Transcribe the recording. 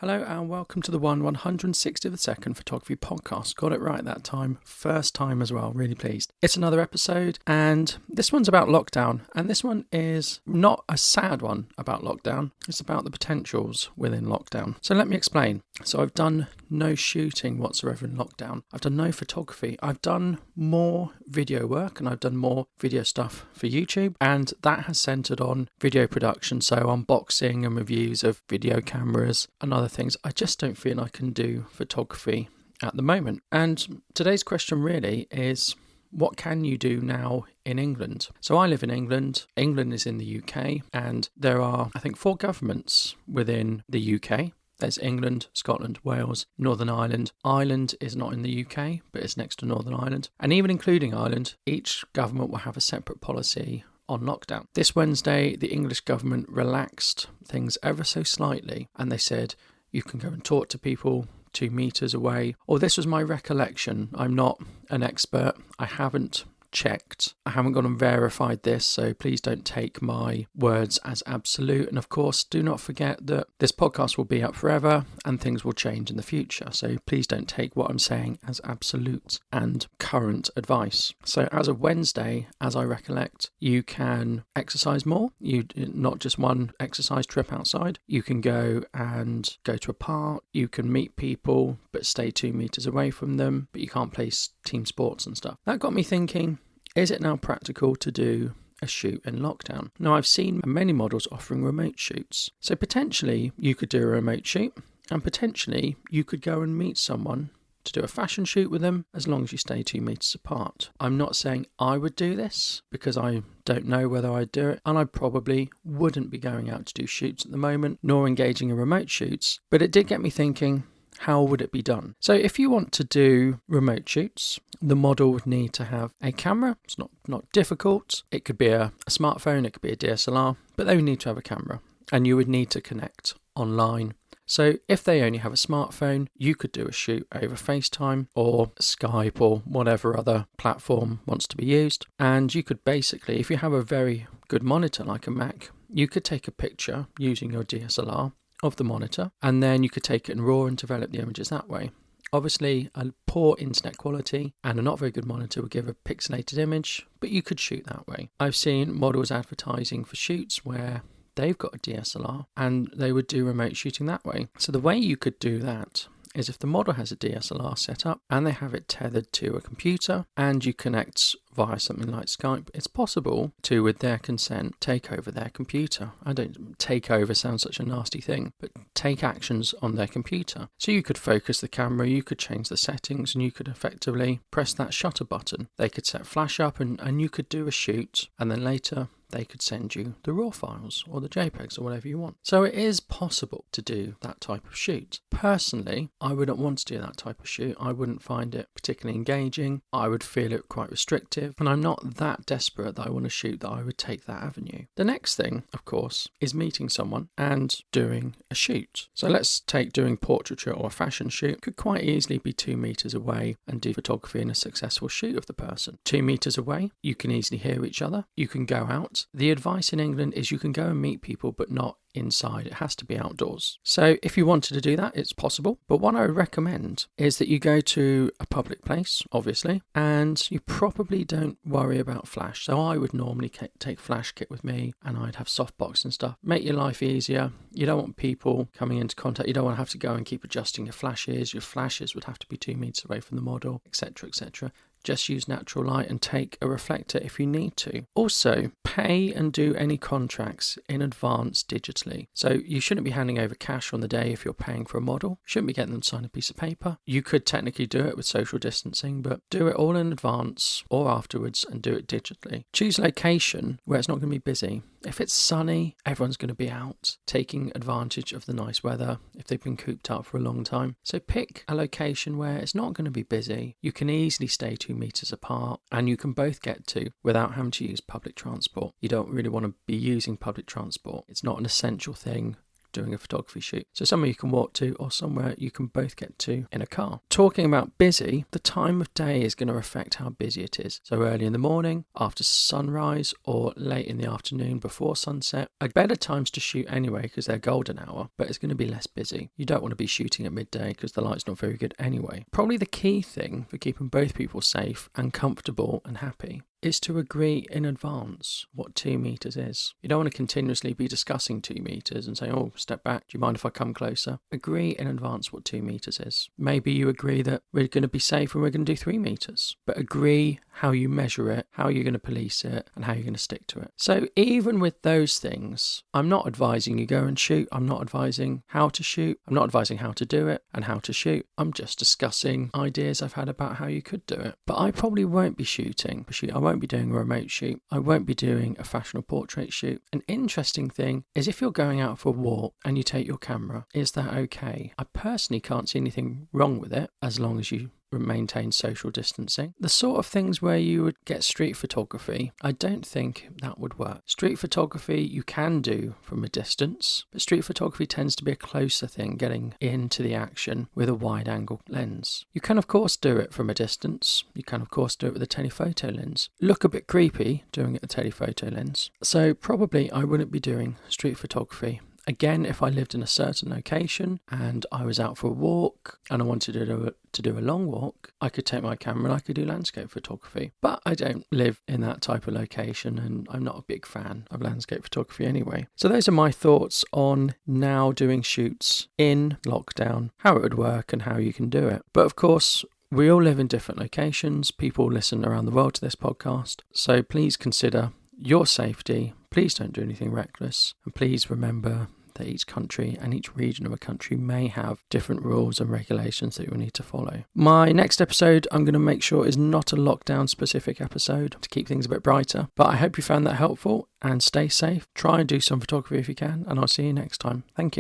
Hello and welcome to the 160th second photography podcast. Got it right that time. First time as well. Really pleased. It's another episode and this one's about lockdown. And this one is not a sad one about lockdown. It's about the potentials within lockdown. So let me explain. So I've done no shooting whatsoever in lockdown. I've done no photography. I've done more video work and I've done more video stuff for YouTube. And that has centered on video production. So unboxing and reviews of video cameras and other things. I just don't feel I can do photography at the moment. And today's question really is, what can you do now in England? So I live in England. England is in the UK, and there are, I think, 4 governments within the UK. There's England, Scotland, Wales, Northern Ireland. Ireland is not in the UK, but it's next to Northern Ireland. And even including Ireland, each government will have a separate policy on lockdown. This Wednesday, the English government relaxed things ever so slightly, and they said you can go and talk to people 2 meters away. Or this was my recollection. I'm not an expert. I haven't checked. I haven't gone and verified this, so please don't take my words as absolute. And of course, do not forget that this podcast will be up forever and things will change in the future. So please don't take what I'm saying as absolute and current advice. So as of Wednesday, as I recollect, you can exercise more. You not just one exercise trip outside. You can go to a park. You can meet people, but stay 2 meters away from them. But you can't play team sports and stuff. That got me thinking, is it now practical to do a shoot in lockdown? Now, I've seen many models offering remote shoots. So potentially you could do a remote shoot and potentially you could go and meet someone to do a fashion shoot with them as long as you stay 2 meters apart. I'm not saying I would do this because I don't know whether I'd do it, and I probably wouldn't be going out to do shoots at the moment, nor engaging in remote shoots. But it did get me thinking, how would it be done? So if you want to do remote shoots, the model would need to have a camera. It's not difficult. It could be a smartphone, it could be a DSLR, but they would need to have a camera and you would need to connect online. So if they only have a smartphone, you could do a shoot over FaceTime or Skype or whatever other platform wants to be used. And you could basically, if you have a very good monitor like a Mac, you could take a picture using your DSLR of the monitor, and then you could take it in RAW and develop the images that way. Obviously, a poor internet quality and a not very good monitor would give a pixelated image, but you could shoot that way. I've seen models advertising for shoots where they've got a DSLR and they would do remote shooting that way. So the way you could do that is if the model has a DSLR set up and they have it tethered to a computer and you connect via something like Skype, it's possible to, with their consent, take over their computer. I don't take over sounds such a nasty thing, but take actions on their computer. So you could focus the camera, you could change the settings, and you could effectively press that shutter button. They could set flash up and you could do a shoot, and then later they could send you the RAW files or the JPEGs or whatever you want. So it is possible to do that type of shoot. Personally, I wouldn't want to do that type of shoot. I wouldn't find it particularly engaging. I would feel it quite restrictive, and I'm not that desperate that I want to shoot that I would take that avenue. The next thing, of course, is meeting someone and doing a shoot. So let's take doing portraiture or a fashion shoot. Could quite easily be 2 meters away and do photography in a successful shoot of the person. 2 meters away, you can easily hear each other. You can go out. The advice in England is you can go and meet people, but not inside. It has to be outdoors. So if you wanted to do that, it's possible. But what I would recommend is that you go to a public place, obviously, and you probably don't worry about flash. So I would normally take flash kit with me, and I'd have softbox and stuff. Make your life easier. You don't want people coming into contact. You don't want to have to go and keep adjusting your flashes. Your flashes would have to be 2 meters away from the model, etc., etc. Just use natural light and take a reflector if you need to. Also, pay and do any contracts in advance digitally. So you shouldn't be handing over cash on the day if you're paying for a model. You shouldn't be getting them to sign a piece of paper. You could technically do it with social distancing, but do it all in advance or afterwards and do it digitally. Choose a location where it's not going to be busy. If it's sunny, everyone's going to be out taking advantage of the nice weather if they've been cooped up for a long time. So pick a location where it's not going to be busy. You can easily stay 2 meters apart and you can both get to without having to use public transport. You don't really want to be using public transport. It's not an essential thing doing a photography shoot. So somewhere you can walk to or somewhere you can both get to in a car. Talking about busy, the time of day is going to affect how busy it is. So early in the morning, after sunrise, or late in the afternoon before sunset are better times to shoot anyway because they're golden hour, but it's going to be less busy. You don't want to be shooting at midday because the light's not very good anyway. Probably the key thing for keeping both people safe and comfortable and happy is to agree in advance what 2 meters is. You don't want to continuously be discussing 2 meters and say, oh, step back, do you mind if I come closer? Agree in advance what 2 meters is. Maybe you agree that we're going to be safe and we're going to do 3 meters, but agree how you measure it, how you're going to police it, and how you're going to stick to it. So even with those things, I'm not advising you go and shoot. I'm not advising how to shoot. I'm not advising how to do it and how to shoot. I'm just discussing ideas I've had about how you could do it. But I probably won't be shooting. I won't be doing a remote shoot. I won't be doing a fashionable portrait shoot. An interesting thing is if you're going out for a walk and you take your camera, is that okay? I personally can't see anything wrong with it as long as you maintain social distancing. The sort of things where you would get street photography, I don't think that would work. Street photography you can do from a distance, but street photography tends to be a closer thing, getting into the action with a wide angle lens. You can of course do it from a distance. You can of course do it with a telephoto lens. Look a bit creepy doing it with a telephoto lens. So probably I wouldn't be doing street photography. Again, if I lived in a certain location and I was out for a walk and I wanted to do a long walk, I could take my camera and I could do landscape photography. But I don't live in that type of location and I'm not a big fan of landscape photography anyway. So those are my thoughts on now doing shoots in lockdown, how it would work and how you can do it. But of course, we all live in different locations. People listen around the world to this podcast. So please consider your safety. Please don't do anything reckless. And please remember that each country and each region of a country may have different rules and regulations that you'll need to follow. My next episode, I'm going to make sure is not a lockdown specific episode to keep things a bit brighter. But I hope you found that helpful and stay safe. Try and do some photography if you can, and I'll see you next time. Thank you.